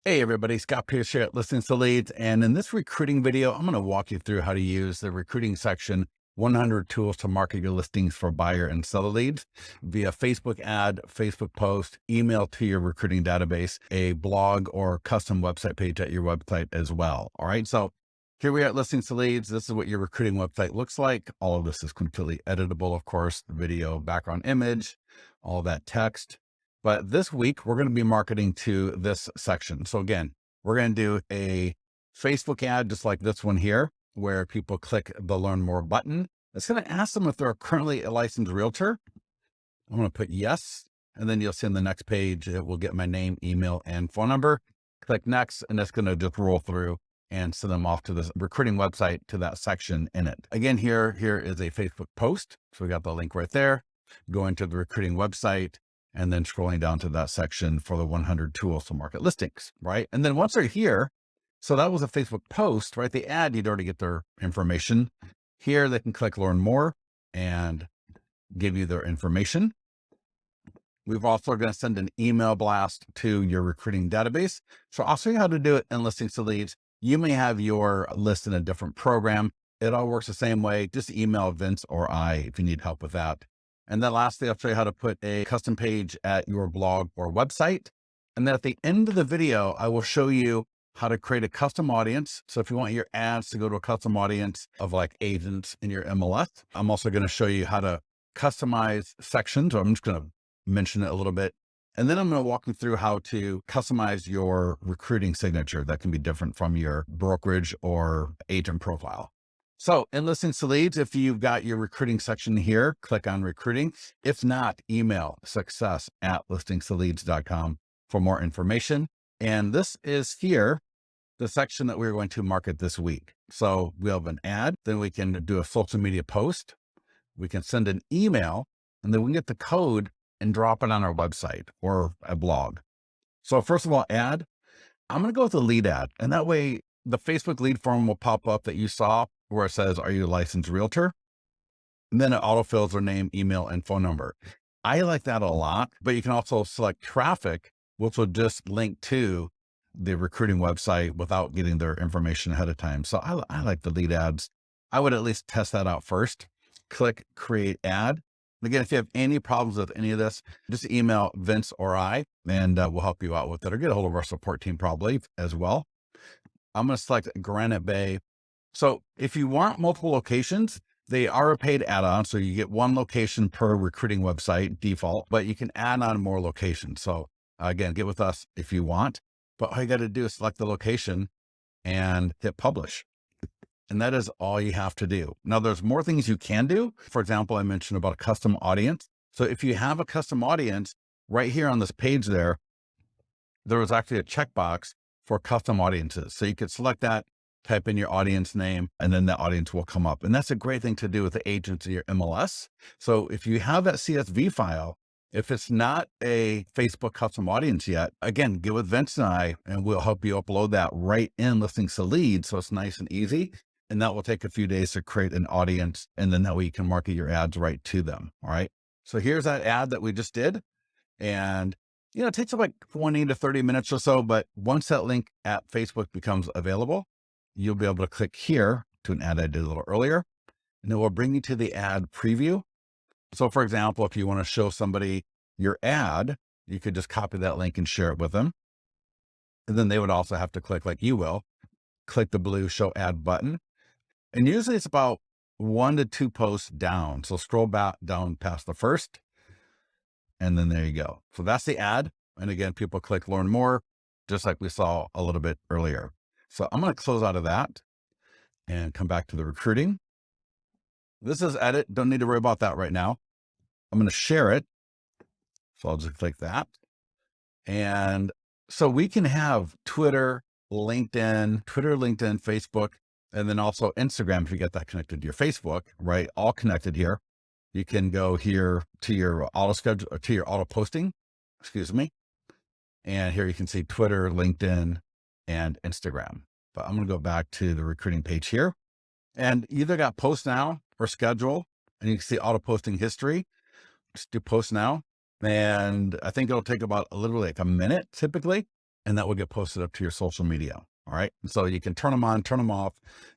Hey everybody, Scott Pierce here at Listings to Leads. And in this recruiting video, I'm going to walk you through how to use the recruiting section 100 tools to market your listings for buyer and seller leads via Facebook ad, Facebook post, email to your recruiting database, a blog or custom website page at your website as well. All right. So here we are at Listings to Leads. This is what your recruiting website looks like. All of this is completely editable, of course, the video, background image, all that text. But this week, we're going to be marketing to this section. So again, we're going to do a Facebook ad, just like this one here, where people click the Learn More button. It's going to ask them if they're currently a licensed realtor. I'm going to put yes. And then you'll see on the next page, it will get my name, email, and phone number. Click next, and it's going to just roll through and send them off to the recruiting website to that section in it. Again, here is a Facebook post. So we got the link right there. Go into the recruiting website, and then scrolling down to that section for the 100 tools to market listings, right? And then once they're here, so that was a Facebook post, right? The ad, you'd already get their information. Here, they can click Learn More and give you their information. We've also going to send an email blast to your recruiting database. So I'll show you how to do it in Listings to Leads. You may have your list in a different program. It all works the same way. Just email Vince or I if you need help with that. And then lastly, I'll show you how to put a custom page at your blog or website. And then at the end of the video, I will show you how to create a custom audience. So if you want your ads to go to a custom audience of like agents in your MLS, I'm also going to show you how to customize sections. So I'm just going to mention it a little bit. And then I'm going to walk you through how to customize your recruiting signature that can be different from your brokerage or agent profile. So in Listings to Leads, if you've got your recruiting section here, click on recruiting. If not, email success@listingstoleads.com for more information. And this is here, the section that we're going to market this week. So we have an ad, then we can do a social media post. We can send an email, and then we can get the code and drop it on our website or a blog. So first of all, ad, I'm going to go with a lead ad. And that way the Facebook lead form will pop up that you saw where it says, are you a licensed realtor? And then it autofills their name, email, and phone number. I like that a lot, but you can also select traffic, which will just link to the recruiting website without getting their information ahead of time. So I like the lead ads. I would at least test that out first. Click create ad. Again, if you have any problems with any of this, just email Vince or I, and we'll help you out with it, or get a hold of our support team probably as well. I'm going to select Granite Bay. So if you want multiple locations, they are a paid add-on. So you get one location per recruiting website default, but you can add on more locations. So again, get with us if you want, but all you got to do is select the location and hit publish. And that is all you have to do. Now there's more things you can do. For example, I mentioned about a custom audience. So if you have a custom audience right here on this page there was actually a checkbox for custom audiences. So you could select that, type in your audience name, and then the audience will come up. And that's a great thing to do with the agents of your MLS. So if you have that CSV file, if it's not a Facebook custom audience yet, again, get with Vince and I, and we'll help you upload that right in Listings to Leads. So it's nice and easy. And that will take a few days to create an audience. And then that way you can market your ads right to them. All right. So here's that ad that we just did. And it takes about 20 to 30 minutes or so, but once that link at Facebook becomes available, you'll be able to click here to an ad I did a little earlier, and it will bring you to the ad preview. So for example, if you want to show somebody your ad, you could just copy that link and share it with them. And then they would also have to click, like you will, click the blue show ad button. And usually it's about 1 to 2 posts down. So scroll back down past the first, and then there you go. So that's the ad. And again, people click learn more, just like we saw a little bit earlier. So I'm going to close out of that and come back to the recruiting. This is edit. Don't need to worry about that right now. I'm going to share it. So I'll just click that. And so we can have Twitter, LinkedIn, Facebook, and then also Instagram if you get that connected to your Facebook, right? All connected here. You can go here to your auto schedule or to your auto posting, excuse me. And here you can see Twitter, LinkedIn, and Instagram. But I'm going to go back to the recruiting page here, and you either got post now or schedule, and you can see auto posting history. Just do post now. And I think it'll take about literally like a minute typically. and that will get posted up to your social media. All right. So you can turn them on, turn them off.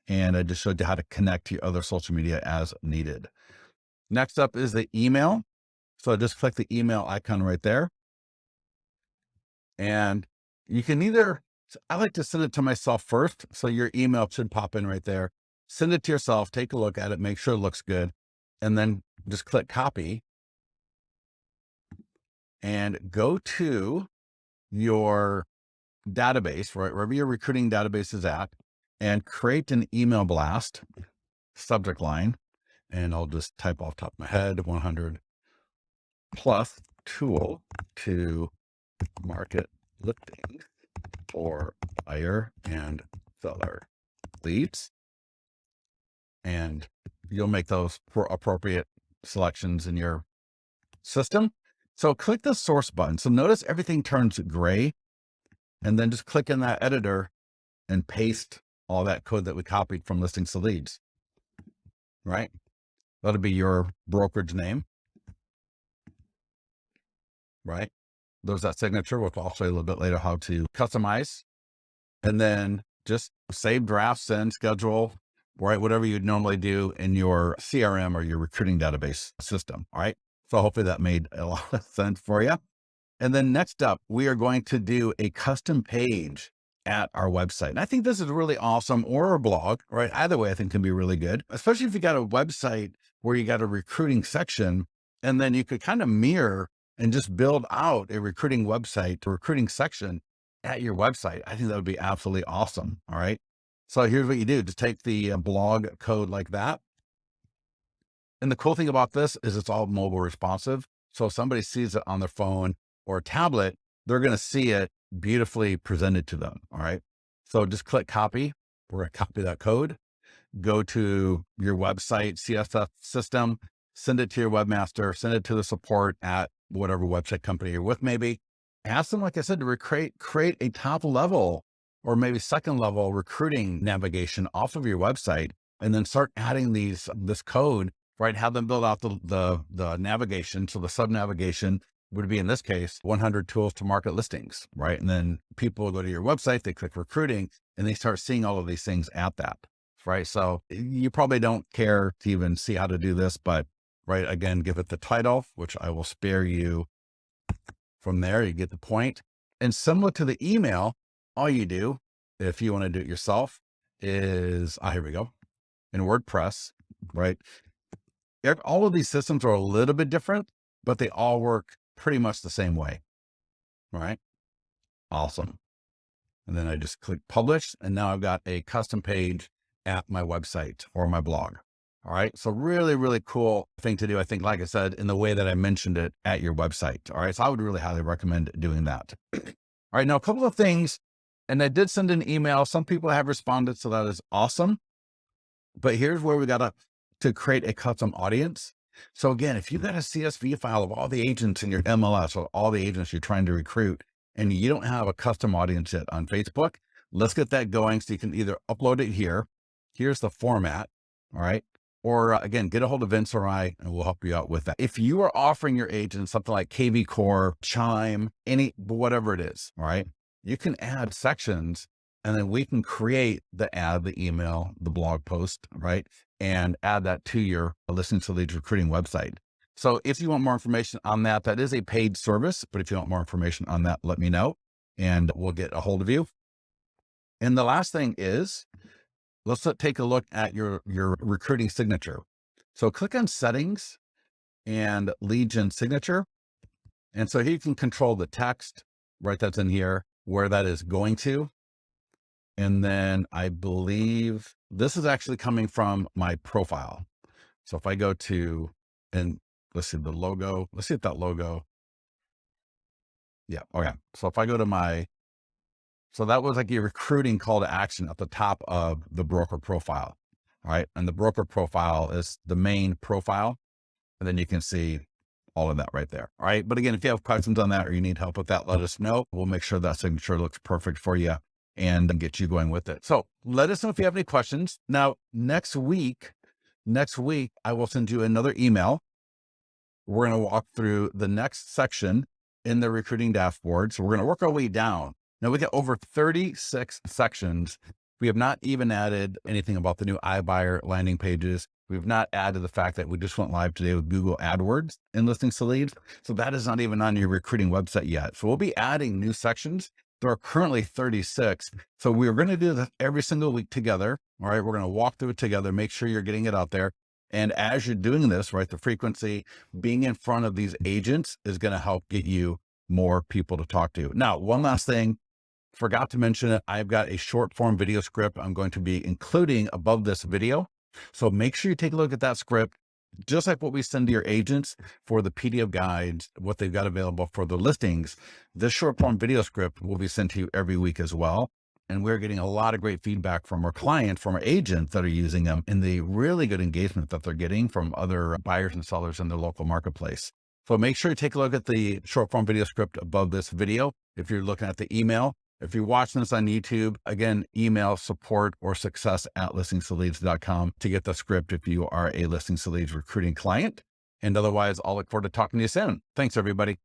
And I just showed you how to connect to your other social media as needed. Next up is the email. So just click the email icon right there. And you can either, I like to send it to myself first. So your email should pop in right there. Send it to yourself, take a look at it, make sure it looks good. And then just click copy and go to your database, right? Wherever your recruiting database is at, and create an email blast subject line. And I'll just type off the top of my head, 100 plus tool to market listings for buyer and seller leads. And you'll make those appropriate selections in your system. So click the source button. So notice everything turns gray, and then just click in that editor and paste all that code that we copied from listings to leads, right? That'll be your brokerage name, right? There's that signature, which I'll show you a little bit later how to customize. And then just save, draft, send, schedule, right? Whatever you'd normally do in your CRM or your recruiting database system. All right. So hopefully that made a lot of sense for you. And then next up, we are going to do a custom page at our website. And I think this is really awesome, or a blog, right? Either way, I think can be really good, especially if you got a website where you got a recruiting section, and then you could kind of mirror and just build out a recruiting website, a recruiting section at your website. I think that would be absolutely awesome. All right. So here's what you do. Just take the blog code like that. And the cool thing about this is it's all mobile responsive. So if somebody sees it on their phone or a tablet, they're going to see it beautifully presented to them. All right. So just click copy. We're going to copy that code, go to your website, CSS system, send it to your webmaster, send it to the support at whatever website company you're with. Maybe ask them, like I said, to create a top level or maybe second level recruiting navigation off of your website, and then start adding this code, right? Have them build out the navigation. So the sub navigation would be, in this case, 100 tools to market listings, right? And then people will go to your website, they click recruiting, and they start seeing all of these things at that, right? So you probably don't care to even see how to do this, but right, again, give it the title, which I will spare you from there. You get the point. And similar to the email, all you do, if you want to do it yourself, is, here we go, in WordPress, right? All of these systems are a little bit different, but they all work pretty much the same way, right? Awesome. And then I just click publish, and now I've got a custom page at my website or my blog. All right. So really, really cool thing to do. I think, like I said, in the way that I mentioned it at your website. All right. So I would really highly recommend doing that. All right. Now, a couple of things, and I did send an email. Some people have responded, so that is awesome. But here's where we got to create a custom audience. So again, if you've got a CSV file of all the agents in your MLS or all the agents you're trying to recruit, and you don't have a custom audience yet on Facebook, let's get that going. So you can either upload it here. Here's the format. All right. Or again, get a hold of Vince or I, and we'll help you out with that. If you are offering your agent something like KV Core, Chime, whatever it is, all right, you can add sections, and then we can create the ad, the email, the blog post, right? And add that to your Listings to Leads recruiting website. So if you want more information on that, that is a paid service, but if you want more information on that, let me know and we'll get a hold of you. And the last thing is, let's take a look at your recruiting signature. So click on settings and lead gen signature. And so here you can control the text, right? That's in here, where that is going to. And then I believe this is actually coming from my profile. So if I go to, and let's see the logo, let's see if that logo. Yeah. Okay. So if I go to so that was like your recruiting call to action at the top of the broker profile. All right. And the broker profile is the main profile. And then you can see all of that right there. All right. But again, if you have questions on that or you need help with that, let us know. We'll make sure that signature looks perfect for you and get you going with it. So let us know if you have any questions. Now, next week, I will send you another email. We're going to walk through the next section in the recruiting dashboard. So we're going to work our way down. Now we got over 36 sections. We have not even added anything about the new iBuyer landing pages. We've not added the fact that we just went live today with Google AdWords and Listings to Leads. So that is not even on your recruiting website yet. So we'll be adding new sections. There are currently 36. So we're going to do this every single week together. All right. We're going to walk through it together, make sure you're getting it out there. And as you're doing this, right, the frequency, being in front of these agents is going to help get you more people to talk to. Now, one last thing, forgot to mention it. I've got a short form video script I'm going to be including above this video. So make sure you take a look at that script, just like what we send to your agents for the PDF guides, what they've got available for the listings. This short form video script will be sent to you every week as well. And we're getting a lot of great feedback from our clients, from our agents that are using them, and the really good engagement that they're getting from other buyers and sellers in their local marketplace. So make sure you take a look at the short form video script above this video. If you're looking at the email, if you're watching this on YouTube, again, email support or success@listingstoleads.com to get the script if you are a Listings to Leads recruiting client. And otherwise, I'll look forward to talking to you soon. Thanks, everybody.